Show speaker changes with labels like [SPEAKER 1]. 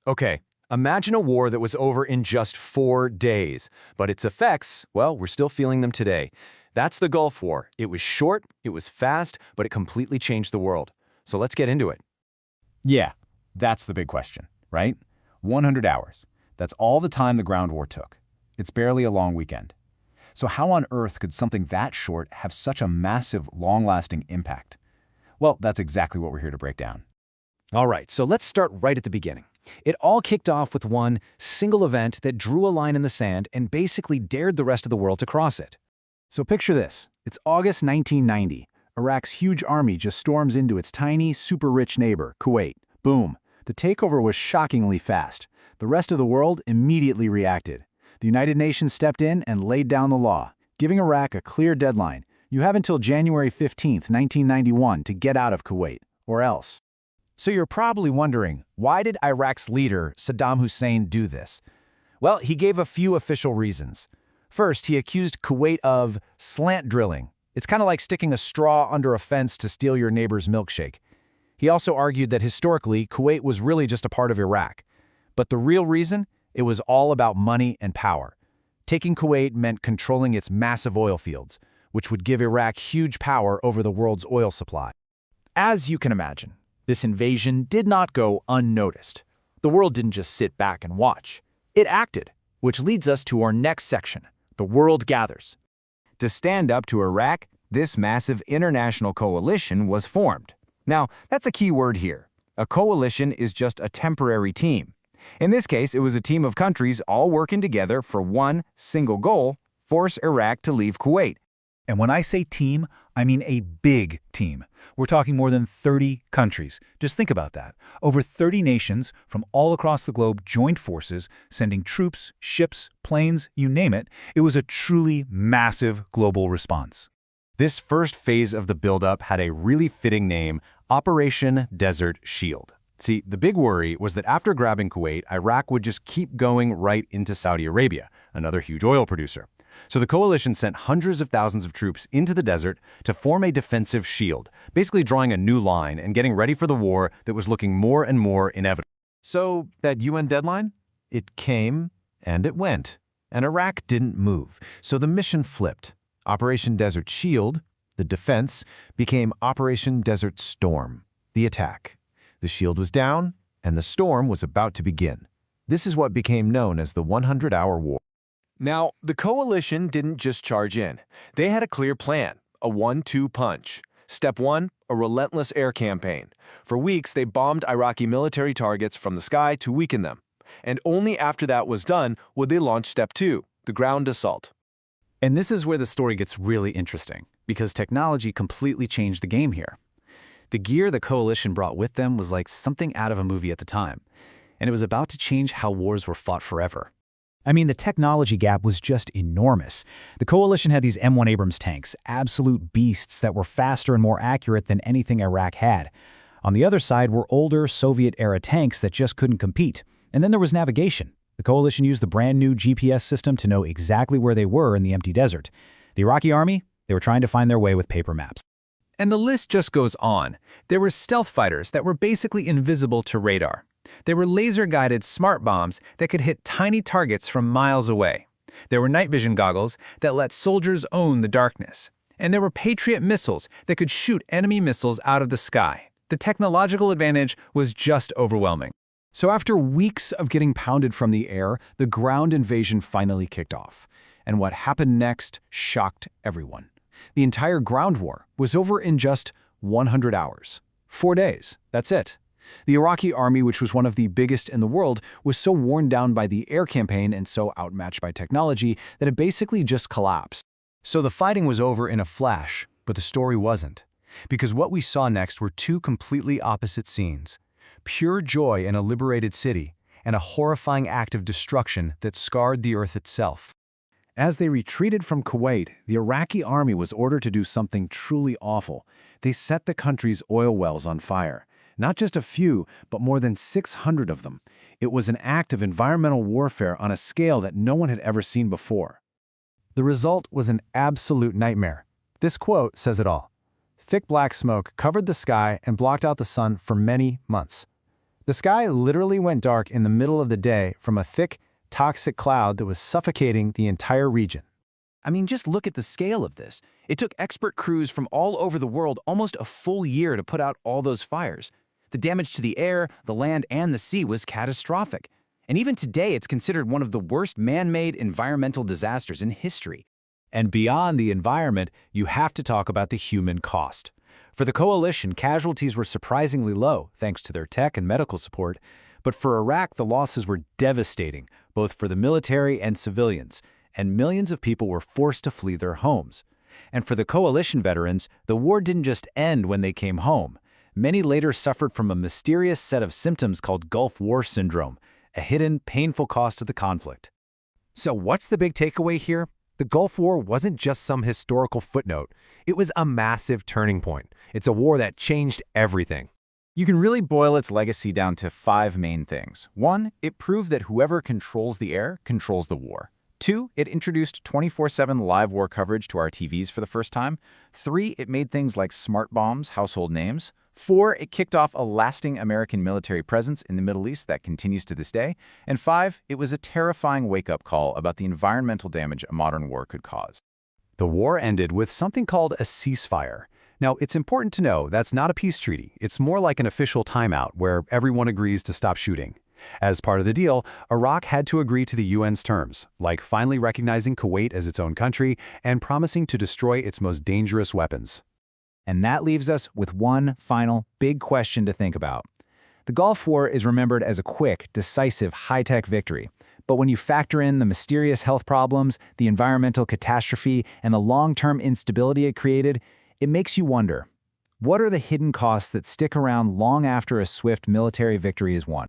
[SPEAKER 1] Okay, imagine a war that was over in just 4 days, but its effects, well, we're still feeling them today. That's the Gulf War. It was short, it was fast, but it completely changed the world. So let's get into it.
[SPEAKER 2] Yeah, that's the big question, right? 100 hours. That's all the time the ground war took. It's barely a long weekend. So how on earth could something that short have such a massive, long-lasting impact? Well, that's exactly what we're here to break down.
[SPEAKER 3] All right, so let's start right at the beginning. It all kicked off with one single event that drew a line in the sand and basically dared the rest of the world to cross it.
[SPEAKER 4] So picture this. It's August 1990. Iraq's huge army just storms into its tiny, super-rich neighbor, Kuwait. Boom. The takeover was shockingly fast. The rest of the world immediately reacted. The United Nations stepped in and laid down the law, giving Iraq a clear deadline. You have until January 15, 1991 to get out of Kuwait, or else.
[SPEAKER 3] So you're probably wondering, why did Iraq's leader, Saddam Hussein, do this? Well, he gave a few official reasons. First, he accused Kuwait of slant drilling. It's kind of like sticking a straw under a fence to steal your neighbor's milkshake. He also argued that historically, Kuwait was really just a part of Iraq. But the real reason? It was all about money and power. Taking Kuwait meant controlling its massive oil fields, which would give Iraq huge power over the world's oil supply. As you can imagine, this invasion did not go unnoticed. The world didn't just sit back and watch. It acted, which leads us to our next section. The world gathers.
[SPEAKER 5] To stand up to Iraq, this massive international coalition was formed. Now, that's a key word here. A coalition is just a temporary team. In this case, it was a team of countries all working together for one single goal: force Iraq to leave Kuwait.
[SPEAKER 4] And when I say team, I mean a big team. We're talking more than 30 countries. Just think about that. Over 30 nations from all across the globe joined forces, sending troops, ships, planes, you name it. It was a truly massive global response.
[SPEAKER 1] This first phase of the buildup had a really fitting name: Operation Desert Shield. See, the big worry was that after grabbing Kuwait, Iraq would just keep going right into Saudi Arabia, another huge oil producer. So the coalition sent hundreds of thousands of troops into the desert to form a defensive shield, basically drawing a new line and getting ready for the war that was looking more and more inevitable.
[SPEAKER 6] So that UN deadline? It came and it went, and Iraq didn't move. So the mission flipped. Operation Desert Shield, the defense, became Operation Desert Storm, the attack. The shield was down, and the storm was about to begin. This is what became known as the 100-hour war.
[SPEAKER 3] Now, the coalition didn't just charge in. They had a clear plan, a 1-2 punch. Step 1, a relentless air campaign. For weeks, they bombed Iraqi military targets from the sky to weaken them. And only after that was done would they launch Step 2, the ground assault.
[SPEAKER 4] And this is where the story gets really interesting, because technology completely changed the game here. The gear the coalition brought with them was like something out of a movie at the time, and it was about to change how wars were fought forever. I mean, the technology gap was just enormous. The coalition had these M1 Abrams tanks, absolute beasts that were faster and more accurate than anything Iraq had. On the other side were older Soviet-era tanks that just couldn't compete. And then there was navigation. The coalition used the brand new GPS system to know exactly where they were in the empty desert. The Iraqi army, they were trying to find their way with paper maps.
[SPEAKER 3] And the list just goes on. There were stealth fighters that were basically invisible to radar. There were laser-guided smart bombs that could hit tiny targets from miles away. There were night vision goggles that let soldiers own the darkness. And there were Patriot missiles that could shoot enemy missiles out of the sky. The technological advantage was just overwhelming.
[SPEAKER 4] So after weeks of getting pounded from the air, the ground invasion finally kicked off. And what happened next shocked everyone. The entire ground war was over in just 100 hours. 4 days, that's it. The Iraqi army, which was one of the biggest in the world, was so worn down by the air campaign and so outmatched by technology that it basically just collapsed.
[SPEAKER 1] So the fighting was over in a flash, but the story wasn't. Because what we saw next were two completely opposite scenes: pure joy in a liberated city, and a horrifying act of destruction that scarred the earth itself.
[SPEAKER 4] As they retreated from Kuwait, the Iraqi army was ordered to do something truly awful. They set the country's oil wells on fire. Not just a few, but more than 600 of them. It was an act of environmental warfare on a scale that no one had ever seen before.
[SPEAKER 1] The result was an absolute nightmare. This quote says it all. Thick black smoke covered the sky and blocked out the sun for many months.
[SPEAKER 3] The sky literally went dark in the middle of the day from a thick, toxic cloud that was suffocating the entire region.
[SPEAKER 4] I mean, just look at the scale of this. It took expert crews from all over the world almost a full year to put out all those fires. The damage to the air, the land, and the sea was catastrophic. And even today, it's considered one of the worst man-made environmental disasters in history.
[SPEAKER 3] And beyond the environment, you have to talk about the human cost. For the coalition, casualties were surprisingly low, thanks to their tech and medical support. But for Iraq, the losses were devastating, both for the military and civilians, and millions of people were forced to flee their homes. And for the coalition veterans, the war didn't just end when they came home. Many later suffered from a mysterious set of symptoms called Gulf War Syndrome, a hidden, painful cost of the conflict.
[SPEAKER 1] So what's the big takeaway here? The Gulf War wasn't just some historical footnote. It was a massive turning point. It's a war that changed everything.
[SPEAKER 5] You can really boil its legacy down to 5 main things. 1, it proved that whoever controls the air controls the war. 2, it introduced 24/7 live war coverage to our TVs for the first time. 3, it made things like smart bombs household names. 4, it kicked off a lasting American military presence in the Middle East that continues to this day. And 5, it was a terrifying wake-up call about the environmental damage a modern war could cause.
[SPEAKER 3] The war ended with something called a ceasefire. Now, it's important to know that's not a peace treaty. It's more like an official timeout where everyone agrees to stop shooting. As part of the deal, Iraq had to agree to the UN's terms, like finally recognizing Kuwait as its own country and promising to destroy its most dangerous weapons.
[SPEAKER 5] And that leaves us with one final big question to think about. The Gulf War is remembered as a quick, decisive, high-tech victory. But when you factor in the mysterious health problems, the environmental catastrophe, and the long-term instability it created, it makes you wonder, what are the hidden costs that stick around long after a swift military victory is won?